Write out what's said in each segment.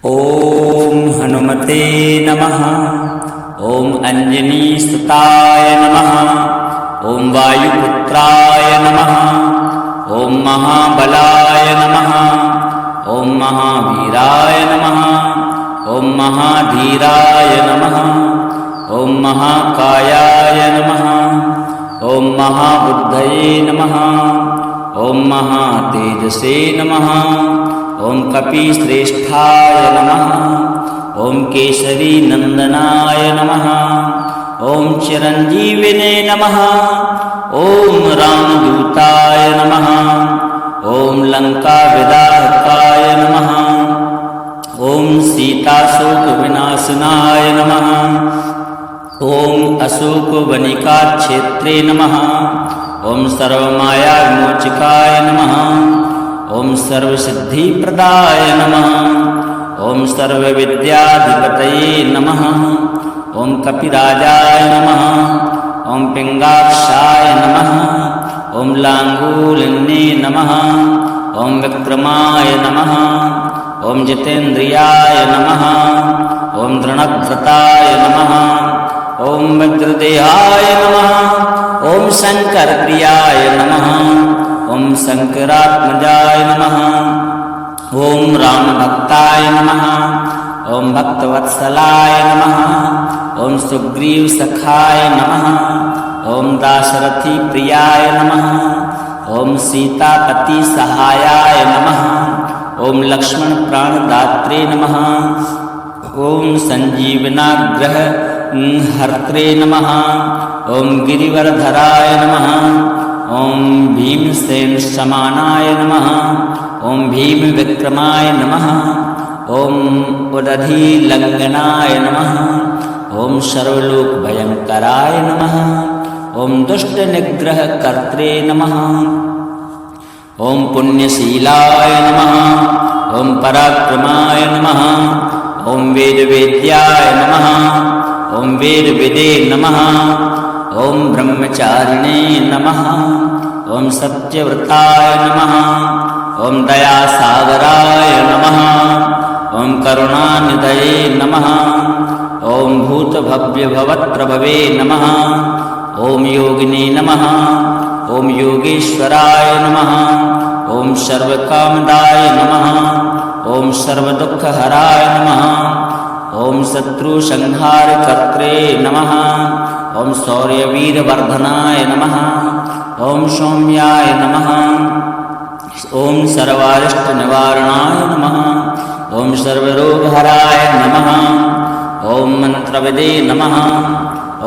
ओम हनुमते नमः। ओम अंजनीसुताय नमः। ओम वायुपुत्राय नमः। ओम महाबलाय नमः। ओम महावीराय नमः। ओम महाधीराय नमः। ओम महाकायाय नमः। ओम महाबुद्धये नमः। ओम महातेजसे नमः। ओम कपिश्रेष्ठाय नमः। ओम केसरी नंदनाय नमः। ओम चिरंजीविने नमः। ओम रामदूताय नमः। ओम लंका विदाहकाय नमः। ओम सीताशोक विनाशनाय नमः। ओम अशोक वनिका क्षेत्रे नमः। ओम सर्वमाया विमोचकाय नमः। ओम सर्वसिद्धिप्रदाय नमः। ओम सर्वविद्याधिपतये नमः। ओम कपिराजाय नमः। ओम पिंगाक्षाय नमः। ओम लांगूलिन्ये नमः। ओम विक्रमाय नमः। ओम जितेन्द्रियाय नमः। ओम दृढ़व्रताय नमः। ओम वज्रदेहाय नमः। ओम शंकरप्रियाय नमः। ओम शंकरात्मजाय नमः। ओम रामभक्ताय नमः। ओम भक्तवत्सलाय नमः। ओम सुग्रीवसखाय नमः। ओम दाशरथी प्रियाय नमः। ओम सीतापति सहायाय नमः। ओम लक्ष्मण प्राणदात्रे नमः। ओम संजीवनाग्रह हर्त्रे नमः। ओम गिरिवरधराय नमः। ओम भीमसेन समानाय नमः। ओम भीम विक्रमाय नमः। ओम उदधीलंघनाय नमः। ओम सर्वलोक भयंकराय नमः। ओम दुष्ट निग्रह कर्त्रे नमः। ओम पुण्यशीलाय नमः। ओम पराक्रमाय नमः। ओम वेदवेद्याय नमः। ओम वेदविदे नमः। ओम ब्रह्मचारिणे नमः। ओम सत्यव्रताय नमः। ओम दयासागराय नमः। ओम करुणानिधये नमः। ओम भूतभव्यभवत्प्रभवे नमः। ओम योगिने नमः। ओम योगेश्वराय नमः। ओम सर्वकामदाय नमः। ओम सर्वदुःखहराय नमः। ओम शत्रुसंहारकर्त्रे नमः। ओम शौर्यवीरवर्धनाय नमः। ओम सौम्याय नमः। ओम सर्वारिष्टनिवारणाय नमः। ओम सर्वरोगहराय नमः। ओम मंत्रविदे नमः।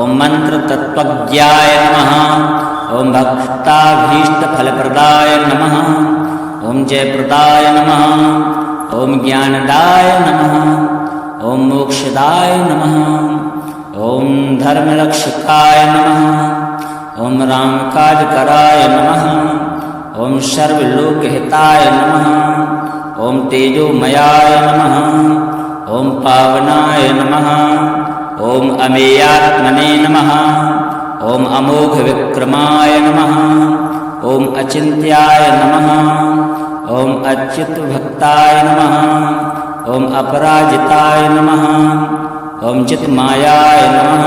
ओम मंत्रतत्त्वज्ञाय नमः। ओम भक्ताभीष्टफलप्रदाय नमः। ओम जयप्रदाय नमः। ओम ज्ञानदाय नमः। ओम मोक्षदाय नमः। ओम धर्मरक्षकाय नमः। ओम रामकाजकराय नमः। ओम सर्वलोकहिताय नमः। ओम तेजोमयाय नमः। ओम पावनाय नमः। ओम अमेयात्मने नमः। ओम अमोघ विक्रमाय नमः। ओम अचिन्त्याय नमः। ओम अच्युतभक्ताय नमः। ओम अपराजिताय नमः। ओम चित्मायाय नमः।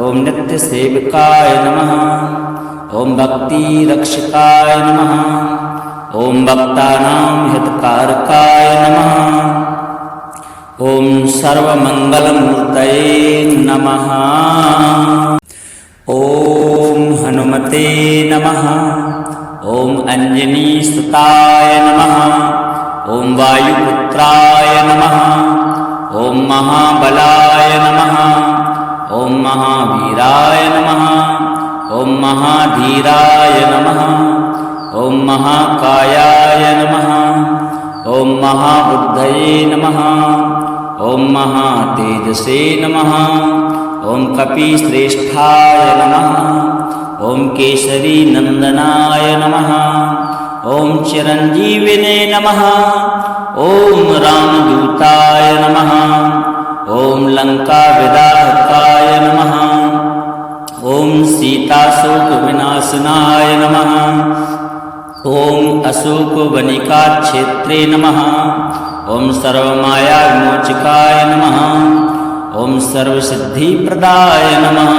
ओम नित्यसेवकाय नमः। ओम भक्तिरक्षकाय नमः। ओम भक्तानां हितकारकाय नमः। ओम सर्वमंगलमूर्तये नमः। ओम हनुमते नमः। ओम अंजनीसुताय नमः। ओम वायुपुत्राय नमः। ओम महाबलाय नमः। ओम महावीराय नमः। ओम महाधीराय नमः। ओम महाकायाय नमः। ओम महाबुद्धये नमः। ओम महातेजसे नमः। ओम कपिश्रेष्ठाय नमः। ओम केसरी नंदनाय नमः। ओम चिरंजीविने नमः। ओम रामदूताय नमः। ओम लंका विदाहकाय नमः। ओम सीताशोक विनाशनाय नमः। ओम अशोक वनिका क्षेत्रे नमः। ॐ सर्वमाया विमोचकाय नमः ॐ सर्वसिद्धिप्रदाय नमः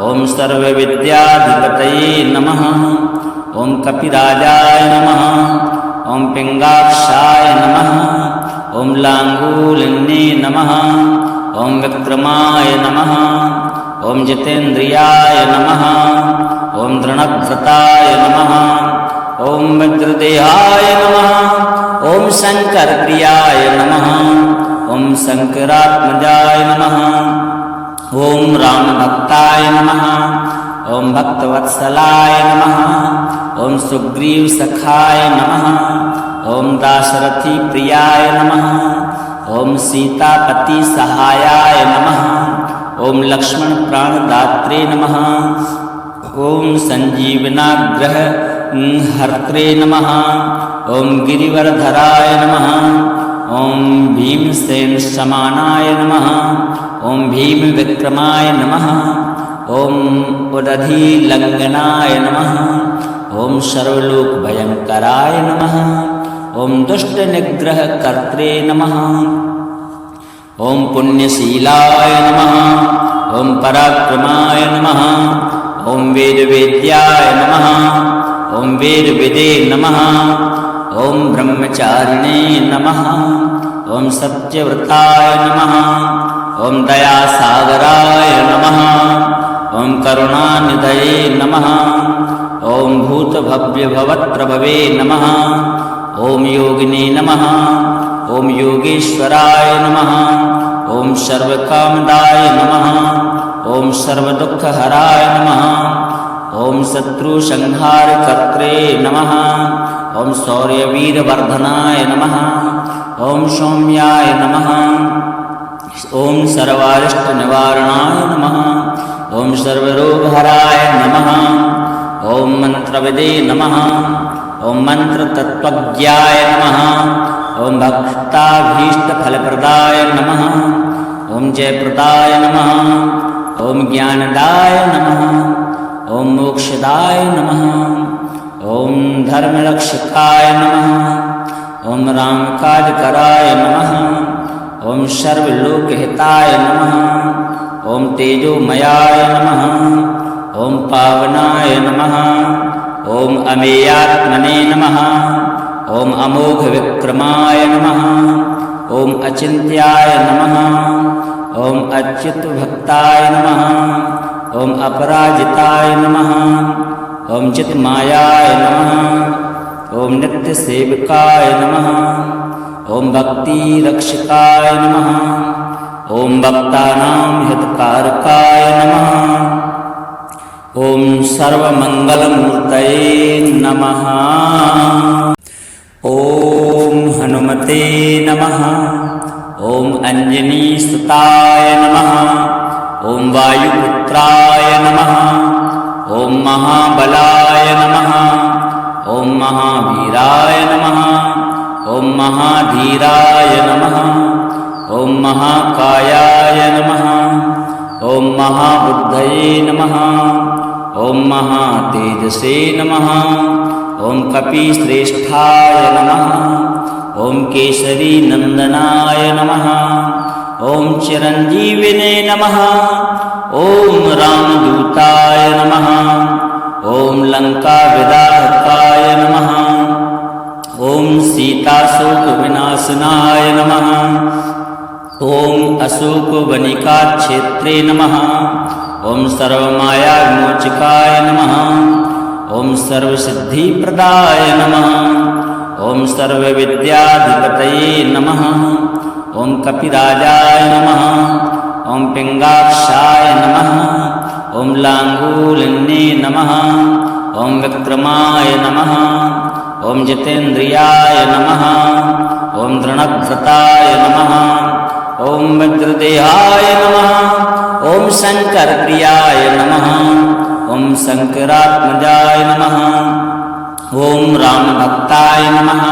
ॐ सर्वविद्याधिपतये नमः ॐ कपिराजाय नमः ॐ पिङ्गाक्षाय नमः ॐ लाङ्गूलिन्ये नमः ॐ विक्रमाय नमः ॐ जितेन्द्रियाय नमः ॐ दृढव्रताय नमः ॐ वज्रदेहाय नमः ॐ शङ्करप्रियाय नमः ॐ शङ्करात्मजाय नमः ॐ रामभक्ताय नमः ॐ भक्तवत्सलाय नमः ॐ सुग्रीवसखाय नमः ॐ दाशरथिप्रियाय नमः ॐ सीतापतिसहायाय नमः ॐ लक्ष्मणप्राणदात्रे नमः ॐ सञ्जीवनाग्रहहर्त्रे नमः ॐ गिरिवरधराय नमः ॐ भीमसेनसमानाय नमः ॐ भीमविक्रमाय नमः ॐ उदधिलङ्घनाय नमः ॐ सर्वलोकभयङ्कराय नमः ॐ दुष्टनिग्रहकर्त्रे नमः ॐ पुण्यशीलाय नमः ॐ पराक्रमाय नमः ॐ वेदवेद्याय नमः ॐ वेदविदे नमः ॐ ब्रह्मचारिणे नमः ॐ सत्यव्रताय नमः ॐ दयासागराय नमः ॐ करुणानिधये नमः ॐ भूतभव्यभवत्प्रभवे नमः ॐ योगिने नमः ॐ योगेश्वराय नमः ॐ सर्वकामदाय नमः ॐ सर्वदुःखहराय नमः ॐ शत्रुसंहारकर्त्रे नमः ॐ शौर्यवीरवर्धनाय नमः ॐ सौम्याय नमः ॐ सर्वारिष्टनिवारणाय नमः ॐ सर्वरोगहराय नमः ॐ मन्त्रविदे नमः ॐ मन्त्रतत्त्वज्ञाय नमः ॐ भक्ताभीष्टफलप्रदाय नमः ॐ जयप्रदाय नमः ॐ ज्ञानदाय नमः ॐ मोक्षदाय नमः ॐ धर्मरक्षकाय नमः ॐ रामकाजकराय नमः ॐ सर्वलोकहिताय नमः ॐ तेजोमयाय नमः ॐ पावनाय नमः ॐ अमेयात्मने नमः ॐ अमोघविक्रमाय नमः ॐ अचिन्त्याय नमः ॐ अच्युतभक्ताय नमः ॐ अपराजिताय नमः ॐ चित्मायाय नमः ॐ नित्यसेवकाय नमः ॐ भक्तिरक्षकाय नमः ॐ भक्तानां हितकारकाय नमः ॐ सर्वमङ्गलमूर्तये नमः ॐ हनुमते नमः ॐ अञ्जनीसुताय नमः ॐ वायुपुत्राय नमः ॐ महाबलाय नमः ॐ महावीराय नमः ॐ महाधीराय नमः ॐ महाकायाय नमः ॐ महाबुद्धये नमः ॐ महातेजसे नमः ॐ कपिश्रेष्ठाय नमः ॐ केसरीनन्दनाय नमः ॐ चिरञ्जीविने नमः ॐ रामदूताय नमः ॐ लङ्काविदाहकाय नमः ॐ सीताशोकविनाशनाय नमः ॐ अशोकवनिकाक्षेत्रे नमः ॐ सर्वमायाविमोचकाय नमः ॐ सर्वसिद्धिप्रदाय नमः ॐ सर्वविद्याधिपतये नमः ॐ कपिराजाय नमः ॐ पिङ्गाक्षाय नमः ॐ लाङ्गूलिन्ये नमः ॐ विक्रमाय नमः ॐ जितेन्द्रियाय नमः ॐ दृढव्रताय नमः ॐ वज्रदेहाय नमः ॐ शङ्करप्रियाय नमः ॐ शङ्करात्मजाय नमः ॐ रामभक्ताय नमः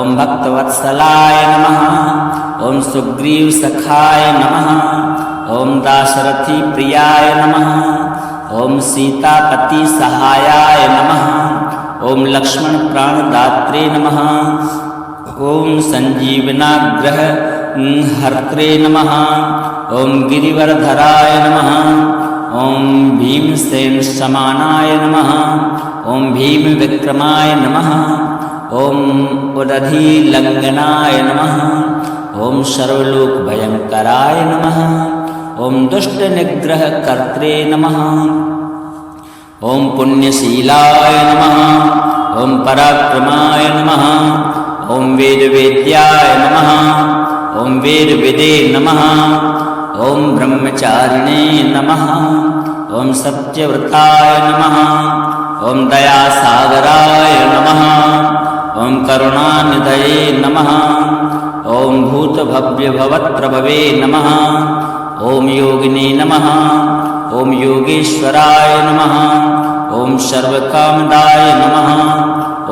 ॐ भक्तवत्सलाय नमः ॐ सुग्रीवसखाय नमः ॐ दाशरथिप्रियाय नमः ॐ सीतापतिसहायाय नमः ॐ लक्ष्मणप्राणदात्रे नमः ॐ सञ्जीवनाग्रह हर्त्रे नमः। ॐ गिरिवरधराय नमः। ॐ भीमसेन समानाय नमः। ॐ भीमविक्रमाय नमः। ॐ उदधिलङ्घनाय नमः। ॐ सर्वलोकभयङ्कराय नमः। ॐ दुष्टनिग्रहकर्त्रे नमः। ॐ पुण्यशीलाय नमः। ॐ पराक्रमाय नमः। ॐ वेदवेद्याय नमः। ॐ वेदविदे नमः। ॐ ब्रह्मचारिणे नमः। ॐ सत्यव्रताय नमः। ॐ दयासागराय नमः। ॐ करुणानिधये नमः। ॐ भूतभव्यभवत्प्रभवे नमः। ॐ योगिने नमः। ॐ योगेश्वराय नमः। ॐ सर्वकामदाय नमः।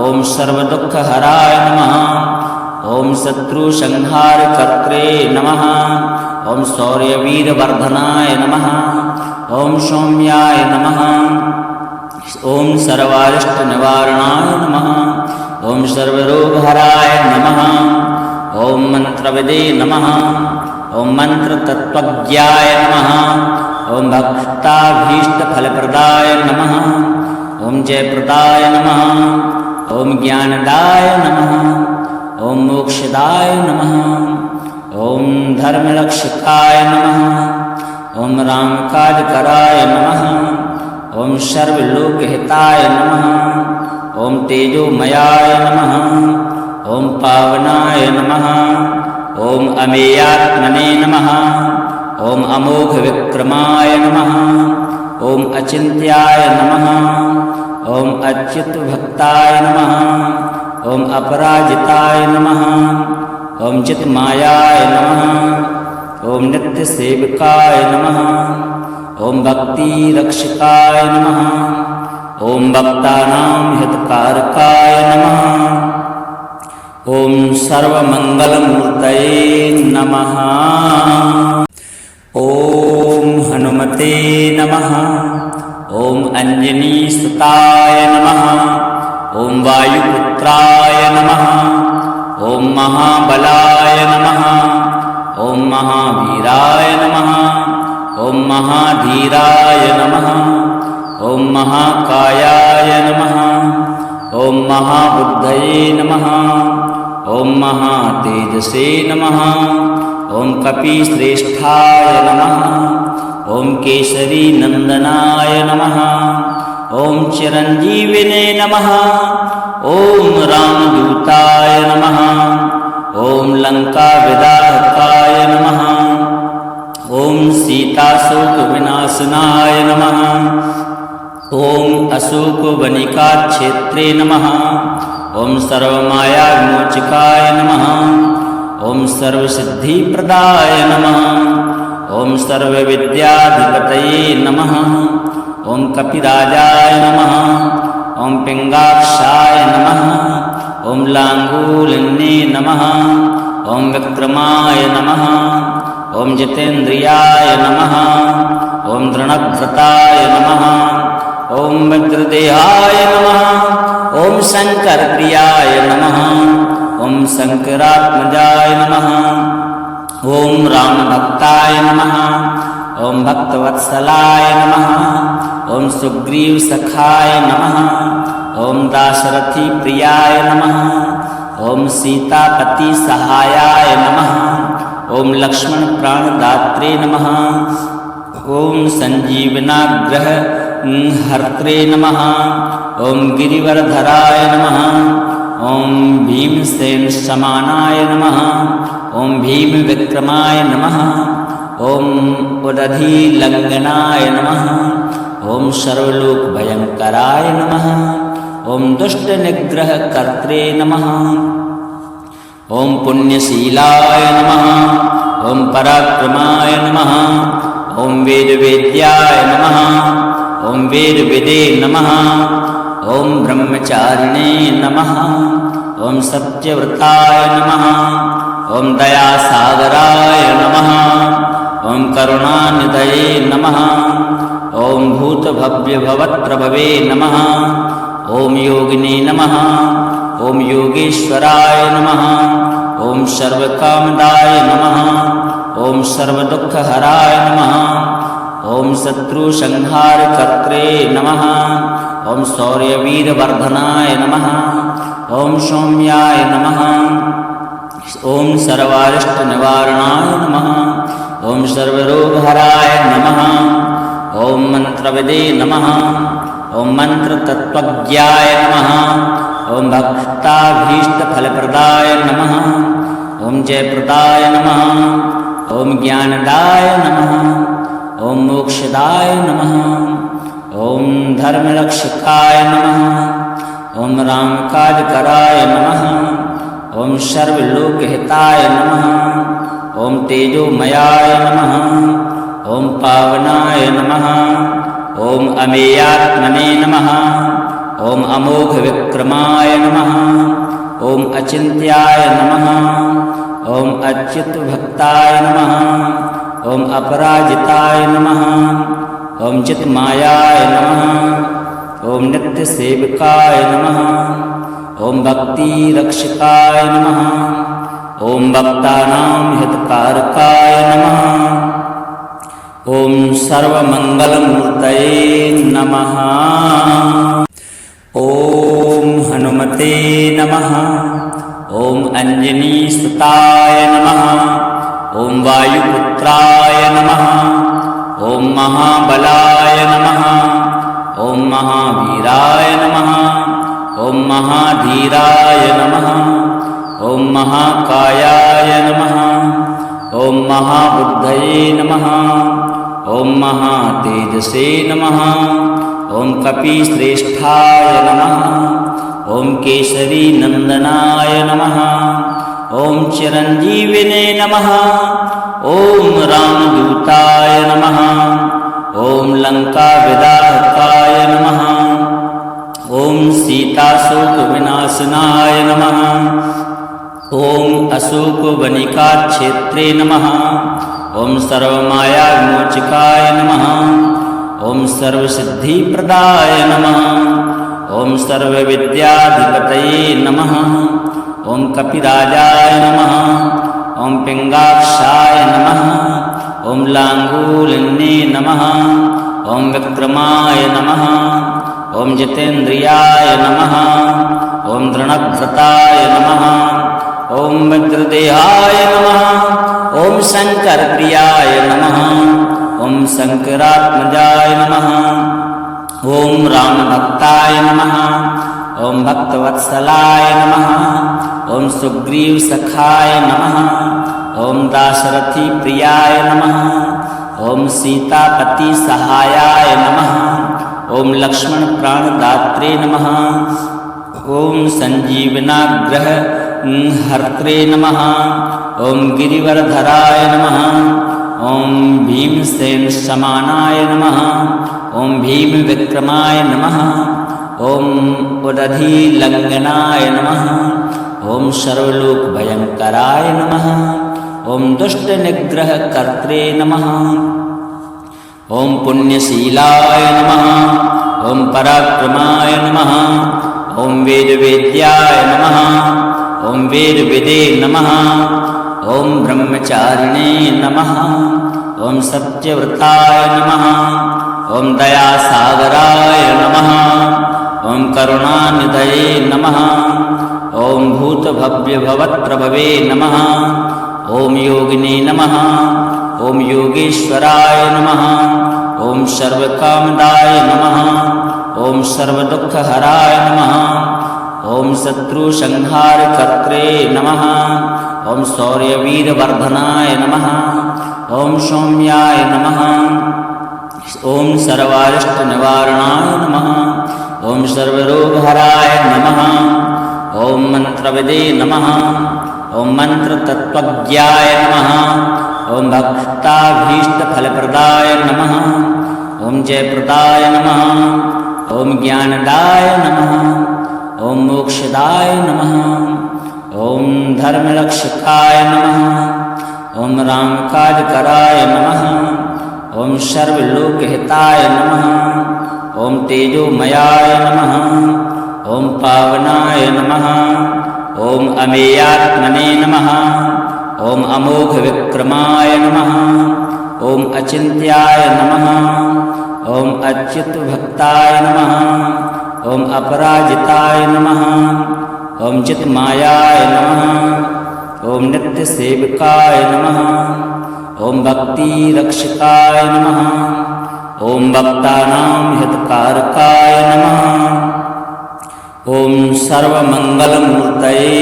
ॐ सर्वदुःखहराय नमः। ॐ शत्रुसंहारकर्त्रे नमः। ॐ शौर्यवीरवर्धनाय नमः। ॐ सौम्याय नमः। ॐ सर्वारिष्टनिवारणाय नमः। ॐ सर्वरोगहराय नमः। ॐ मन्त्रविदे नमः। ॐ मन्त्रतत्त्वज्ञाय नमः। ॐ भक्ताभीष्टफलप्रदाय नमः। ॐ जयप्रदाय नमः। ॐ ज्ञानदाय नमः। ॐ मोक्षदाय नमः। ॐ धर्मरक्षकाय नमः। ॐ रामकाजकराय नमः। ॐ सर्वलोकहिताय नमः। ॐ तेजोमयाय नमः। ॐ पावनाय नमः। ॐ अमेयात्मने नमः। ॐ अमोघविक्रमाय नमः। ॐ अचिन्त्याय नमः। ॐ अच्युतभक्ताय नमः। ॐ अपराजिताय नमः। ॐ चित्मायाय नमः। ॐ नित्यसेवकाय नमः। ॐ भक्तिरक्षकाय नमः। ॐ भक्तानां हितकारकाय नमः। ॐ सर्वमङ्गलमूर्तये नमः। ॐ हनुमते नमः। ॐ अञ्जनीसुताय नमः। ॐ वायुपुत्राय नमः। ॐ महाबलाय नमः। ॐ महावीराय नमः। ॐ महाधीराय नमः। ॐ महाकायाय नमः। ॐ महाबुद्धये नमः। ॐ महातेजसे नमः। ॐ कपिश्रेष्ठाय नमः। ॐ केसरीनन्दनाय नमः। ॐ चिरञ्जीविने नमः। ॐ रामदूताय नमः। ॐ लङ्काविदाहकाय नमः। ॐ सीताशोकविनाशनाय नमः। ॐ अशोकवनिकाक्षेत्रे नमः। ॐ सर्वमायाविमोचकाय नमः। ॐ सर्वसिद्धिप्रदाय नमः। ॐ सर्वविद्याधिपतये नमः। ॐ कपिराजाय नमः। ॐ पिङ्गाक्षाय नमः। ॐ लाङ्गूलिन्ये नमः। ॐ विक्रमाय नमः। ॐ जितेन्द्रियाय नमः। ॐ दृढव्रताय नमः। ॐ वज्रदेहाय नमः। ॐ शङ्करप्रियाय नमः। ॐ शङ्करात्मजाय नमः। ॐ रामभक्ताय नमः। ॐ भक्तवत्सलाय नमः। ॐ सुग्रीवसखाय नमः। ॐ दाशरथिप्रियाय नमः। ॐ सीतापतिसहायाय नमः। ॐ लक्ष्मणप्राणदात्रे नमः। ॐ सञ्जीवनाग्रह हर्त्रे नमः। ॐ गिरिवरधराय नमः। ॐ भीमसेन समानाय नमः। ॐ भीमविक्रमाय नमः। ॐ उदधिलङ्घनाय नमः। ॐ सर्वलोकभयङ्कराय नमः। ॐ दुष्टनिग्रहकर्त्रे नमः। ॐ पुण्यशीलाय नमः। ॐ पराक्रमाय नमः। ॐ वेदवेद्याय नमः। ॐ वेदविदे नमः। ॐ ब्रह्मचारिणे नमः। ॐ सत्यव्रताय नमः। ॐ दयासागराय नमः। ॐ करुणानिधये नमः। ॐ भूतभव्यभवत्प्रभवे नमः। ॐ योगिने नमः। ओम योगेश्वराय नमः। ओम सर्वकामदाय नमः। ओम सर्वदुःखहराय नमः। ओम शत्रुसंहारकर्त्रे नमः। ओम शौर्यवीरवर्धनाय नमः। ओम सौम्याय नमः। ओम सर्वारिष्टनिवारणाय नमः। ओम सर्वरोगहराय नमः। ओम मंत्रविदे नमः। ओम मंत्रतत्त्वज्ञाय नमः। ओम भक्ताभीष्टफलप्रदाय नमः। ओम जयप्रदाय नमः। ओम ज्ञानदाय नमः। ओम मोक्षदाय नमः। ओम धर्मरक्षकाय नमः। ओम रामकाजकराय नमः। ओम सर्वलोकहिताय नमः। ओम तेजोमयाय नमः। ओम पावनाय नमः। ओम अमेयात्मने नमः। ओम अमोघविक्रमाय नमः। ओम अचिन्त्याय नमः। ओम अच्युतभक्ताय नमः। ओम अपराजिताय नमः। ओम चित्मायाय नमः। ओम नित्यसेवकाय नमः। ओम भक्तिरक्षकाय नमः। ओम भक्तानां हितकारकाय नमः। ओम सर्वमंगलमूर्तये नमः। ओम हनुमते नमः। ओम अंजनीसुताय नमः। ओम वायुपुत्राय नमः। ओम महाबलाय नमः। ओम महावीराय नमः। ओम महाधीराय नमः। ओम महाकायाय नमः। ओम महाबुद्धये नमः। ओम महातेजसे नमः। ओम कपिश्रेष्ठाय नमः। ओम केसरी नंदनाय नमः। ओम चिरंजीविने नमः। ओम रामदूताय नमः। ओम लंकाविदाहकाय नमः। ओम सीताशोकविनाशनाय नमः। ओम अशोकवनिकाक्षेत्रे नमः। ओम सर्वमायाविमोचकाय नमः। ओम सर्वसिद्धिप्रदाय नमः। ओम सर्वविद्याधिपतये नमः। ओम कपिराजाय नमः। ओम पिंगाक्षाय नमः। ओम लांगूलिन्ये नमः। ओम विक्रमाय नमः। ओम जितेन्द्रियाय नमः। ओम दृढ़व्रताय नमः। ओम वज्रदेहाय नमः। ओम शंकरप्रियाय नमः। ओम शंकरात्मजाय नमः। ओम रामभक्ताय नमः। ओम भक्तवत्सलाय नमः। ओम सुग्रीवसखाय नमः। ओम दाशरथी प्रियाय नमः। ओम सीतापति सहायाय नमः। ओम लक्ष्मण प्राणदात्रे नमः। ओम संजीवनाग्रह हर्त्रे नमः। ओम गिरिवरधराय नमः। ओम भीमसेन समानाय नमः। ओम भीम विक्रमाय नमः। ओम उदधीलंघनाय नमः। ओम सर्वलोकभयंकराय नमः। ओम दुष्टनिग्रहकर्त्रे नमः। ओम पुण्यशीलाय नमः। ओम पराक्रमाय नमः। ओम वेदवेद्याय नमः। ओम वेदविदे नमः। ओम ब्रह्मचारिणे नमः। ओम सत्यव्रताय नमः। ओम दयासागराय नमः। ओम करुणानिधये नमः। ओम भूतभव्यभवत्प्रभवे नमः। ओम योगिने नमः। ओम योगेश्वराय नमः। ओम सर्वकामदाय नमः। ओम सर्वदुःखहराय नमः। ओम शत्रुसंहारकर्त्रे नमः। ओम शौर्यवीरवर्धनाय नमः। ओम सौम्याय नमः। ओम सर्वारिष्टनिवारणाय नमः। ओम सर्वरोगहराय नमः। ओम मंत्रविदे नमः। ओम मंत्रतत्त्वज्ञाय नमः। ओम भक्ताभीष्टफलप्रदाय नमः। ओम जयप्रदाय नमः। ओम ज्ञानदाय नमः। ओम मोक्षदाय नमः। ओम धर्मरक्षकाय नमः। ओम रामकाजकराय नमः। ओम सर्वलोकहिताय नमः। ओम तेजोमयाय नमः। ॐ पावनाय नमः। ॐ अमेयात्मने नमः। ॐ अमोघविक्रमाय नमः। ॐ अचिन्त्याय नमः। ॐ अच्युतभक्ताय नमः। ॐ अपराजिताय नमः। ॐ चित्मायाय नमः। ॐ नित्यसेवकाय नमः। ॐ भक्तिरक्षकाय नमः। ॐ भक्तानां हितकारकाय नमः। ॐ सर्वमङ्गलमूर्तये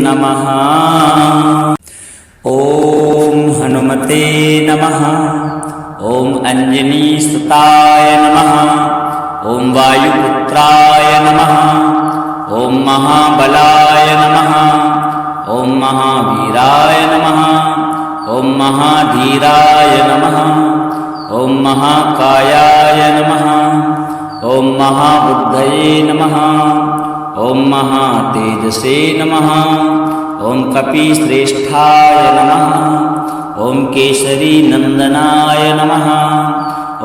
नमः। ॐ हनुमते नमः। ॐ अञ्जनीसुताय नमः। ॐ वायुपुत्राय नमः। ॐ महाबलाय नमः। ॐ महावीराय नमः। ॐ महाधीराय नमः। ॐ महाकायाय नमः। ॐ महाबुद्धये नमः। ॐ महातेजसे नमः। ॐ कपिश्रेष्ठाय नमः। ॐ केसरीनन्दनाय नमः।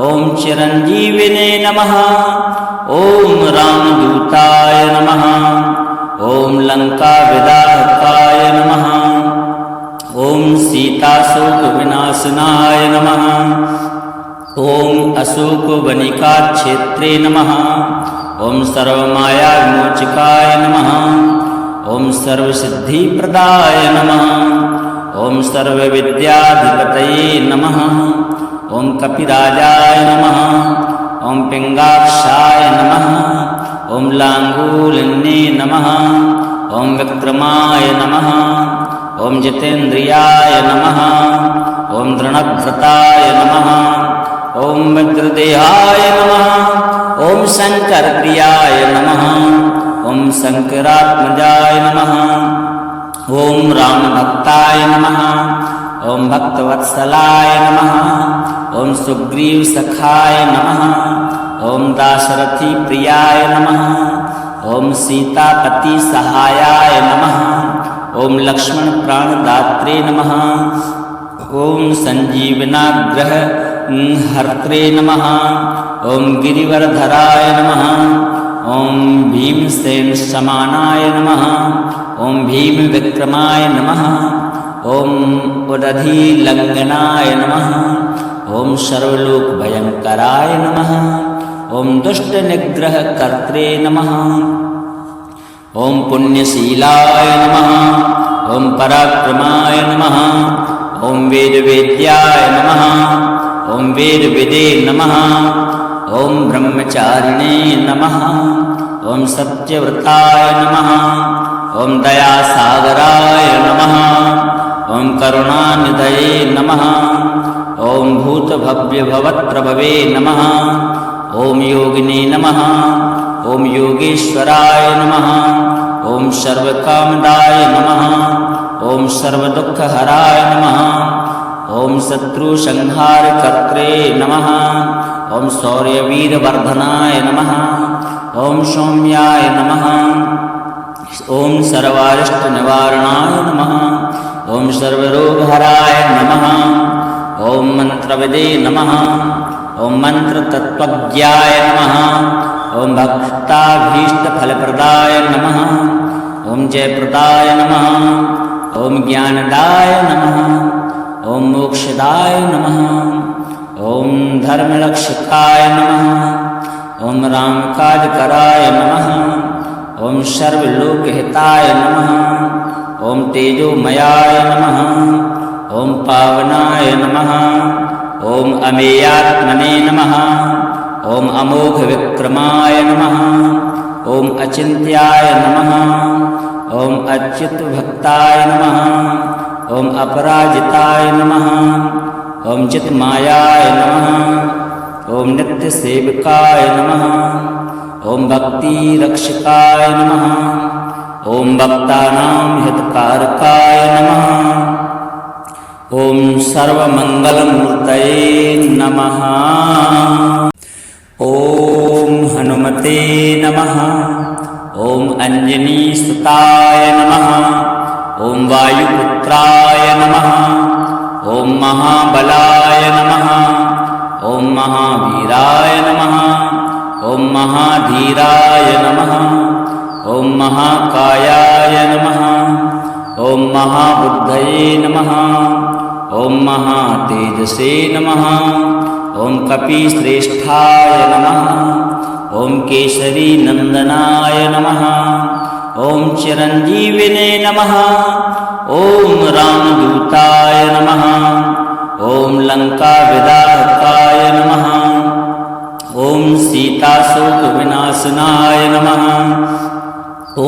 ॐ चिरञ्जीविने नमः। ॐ रामदूताय नमः। ॐ लङ्काविदाहकाय नमः। ॐ सीताशोकविनाशनाय नमः। ॐ अशोकवनिकाक्षेत्रे नमः। ॐ सर्वमायाविमोचकाय नमः। ॐ सर्वसिद्धिप्रदाय नमः। ॐ सर्वविद्याधिपतये नमः। ॐ कपिराजाय नमः। ॐ पिङ्गाक्षाय नमः। ॐ लाङ्गूलिन्ये नमः। ॐ विक्रमाय नमः। ॐ जितेन्द्रियाय नमः। ॐ दृढव्रताय नमः। ॐ वज्रदेहाय नमः। ॐ शङ्करप्रियाय नमः। ॐ शङ्करात्मजाय नमः। ॐ रामभक्ताय नमः। ॐ भक्तवत्सलाय नमः। ॐ सुग्रीवसखाय नमः। ॐ दाशरथिप्रियाय नमः। ॐ सीतापतिसहायाय नमः। ॐ लक्ष्मणप्राणदात्रे नमः। ॐ सञ्जीवनाग्रहहर्त्रे नमः। ॐ गिरिवरधराय नमः। ॐ भीमसेनसमानाय नमः। ॐ भीमविक्रमाय नमः। ॐ उदधिलङ्घनाय नमः। ॐ सर्वलोकभयङ्कराय नमः। ॐ दुष्टनिग्रहकर्त्रे नमः। ॐ पुण्यशीलाय नमः। ॐ पराक्रमाय नमः। ॐ वेदवेद्याय नमः। ॐ वेदविदे नमः। ॐ ब्रह्मचारिणे नमः। ॐ सत्यव्रताय नमः। ॐ दयासागराय नमः। ॐ करुणानिधये नमः। ॐ भूतभव्यभवत्प्रभवे नमः। ॐ योगिने नमः। ॐ योगेश्वराय नमः। ॐ सर्वकामदाय नमः। ॐ सर्वदुःखहराय नमः। ॐ शत्रुसंहारकर्त्रे नमः। ॐ शौर्यवीरवर्धनाय नमः। ॐ सौम्याय नमः। ॐ सर्वारिष्टनिवारणाय नमः। ॐ सर्वरोगहराय नमः। ॐ मन्त्रविदे नमः। ॐ मन्त्रतत्त्वज्ञाय नमः। ॐ भक्ताभीष्टफलप्रदाय नमः। ॐ जयप्रदाय नमः। ॐ ज्ञानदाय नमः। ॐ मोक्षदाय नमः। ॐ धर्मरक्षकाय नमः। ॐ रामकाजकराय नमः। ॐ सर्वलोकहिताय नमः। ॐ तेजोमयाय नमः। ॐ पावनाय नमः। ॐ अमेयात्मने नमः। ॐ अमोघविक्रमाय नमः। ॐ अचिन्त्याय नमः। ॐ अच्युतभक्ताय नमः। ॐ अपराजिताय नमः। ॐ चित्मायाय नमः। ॐ नित्यसेवकाय नमः। ॐ भक्तिरक्षकाय नमः। ॐ भक्तानां हितकारकाय नमः। ॐ सर्वमङ्गलमूर्तये नमः। ॐ हनुमते नमः। ॐ अञ्जनीसुताय नमः। ॐ वायुपुत्राय नमः। ॐ महाबलाय नमः। ॐ महावीराय नमः। ॐ महाधीराय नमः। महाकायाय नमः। ॐ महाबुद्धये नमः। ॐ महातेजसे नमः। ॐ कपिश्रेष्ठाय नमः। ॐ केसरीनन्दनाय नमः। ॐ चिरञ्जीविने नमः। ॐ रामदूताय नमः। ॐ लङ्काविदाहकाय नमः। ॐ सीताशोकविनाशनाय नमः। ॐ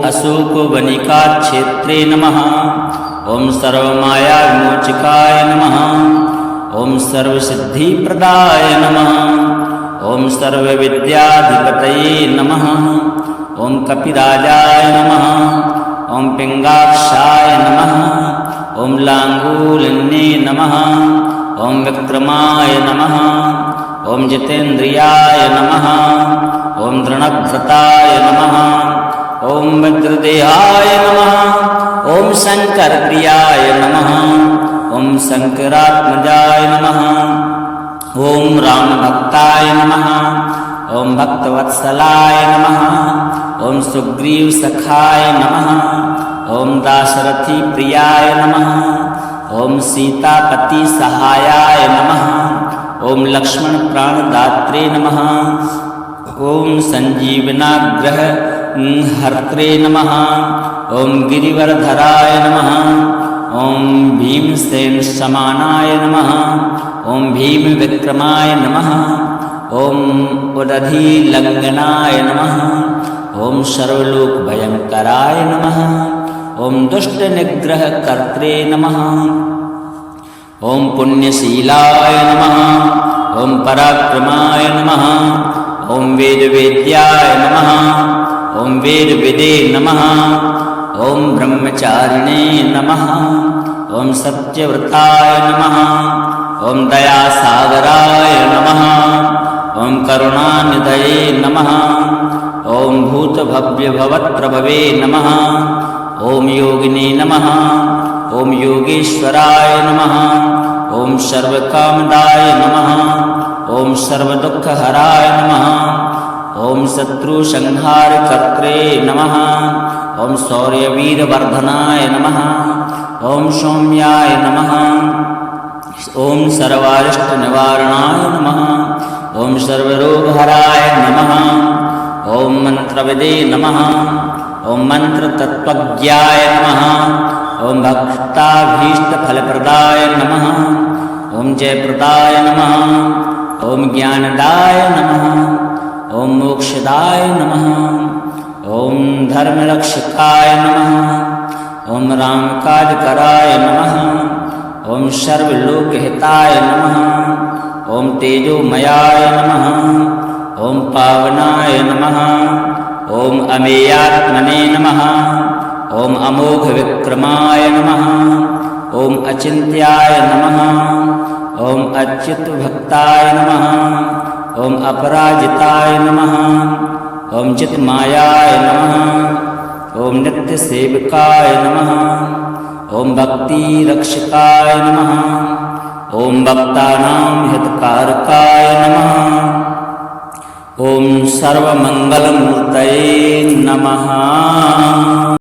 अशोकवनिकाक्षेत्रे नमः। ॐ सर्वमायाविमोचकाय नमः। ॐ सर्वसिद्धिप्रदाय नमः। ॐ सर्वविद्याधिपतये नमः। ॐ कपिराजाय नमः। ॐ पिङ्गाक्षाय नमः। ॐ लाङ्गूलिन्ये नमः। ॐ विक्रमाय नमः। ॐ जितेन्द्रियाय नमः। ॐ दृढव्रताय नमः। ॐ वज्रदेहाय नमः। ॐ शङ्करप्रियाय नमः। ॐ शङ्करात्मजाय नमः। ॐ रामभक्ताय नमः। ॐ भक्तवत्सलाय नमः। ॐ सुग्रीवसखाय नमः। ॐ दाशरथिप्रियाय नमः। ॐ सीतापतिसहायाय नमः। ॐ लक्ष्मणप्राणदात्रे नमः। ॐ सञ्जीवनाग्रहहर्त्रे नमः। ॐ गिरिवरधराय नमः। ॐ भीमसेनसमानाय नमः। ॐ भीमविक्रमाय नमः। ॐ उदधिलङ्घनाय नमः। ॐ सर्वलोकभयङ्कराय नमः। ॐ दुष्टनिग्रहकर्त्रे नमः। ॐ पुण्यशीलाय नमः। ॐ पराक्रमाय नमः। ॐ वेदवेद्याय नमः। ॐ वेदविदे नमः। ॐ ब्रह्मचारिणे नमः। ॐ सत्यव्रताय नमः। ॐ दयासागराय नमः। ॐ करुणानिधये नमः। ॐ भूतभव्यभवत्प्रभवे नमः। ॐ योगिने नमः। ॐ योगेश्वराय नमः। ॐ सर्वकामदाय नमः। ॐ सर्वदुःखहराय नमः। ॐ शत्रुसंहारकर्त्रे नमः। ॐ शौर्यवीरवर्धनाय नमः। ॐ सौम्याय नमः। ॐ सर्वारिष्टनिवारणाय नमः। ॐ सर्वरोगहराय नमः। ॐ मन्त्रविदे नमः। ॐ मन्त्रतत्त्वज्ञाय नमः। ॐ भक्ताभीष्टफलप्रदाय नमः। ॐ जयप्रदाय नमः। ॐ ज्ञानदाय नमः। ॐ मोक्षदाय नमः। ॐ धर्मरक्षकाय नमः। ॐ रामकाजकराय नमः। ॐ सर्वलोकहिताय नमः। ॐ तेजोमयाय नमः। ॐ पावनाय नमः। ॐ अमेयात्मने नमः। ॐ अमोघविक्रमाय नमः। ॐ अचिन्त्याय नमः। ॐ अच्युतभक्ताय नमः। ॐ अपराजिताय नमः। ॐ चित्मायाय नमः। ॐ नित्यसेवकाय नमः। ॐ भक्तिरक्षकाय नमः। ॐ भक्तानां हितकारकाय नमः। ॐ सर्वमङ्गलमूर्तये नमः।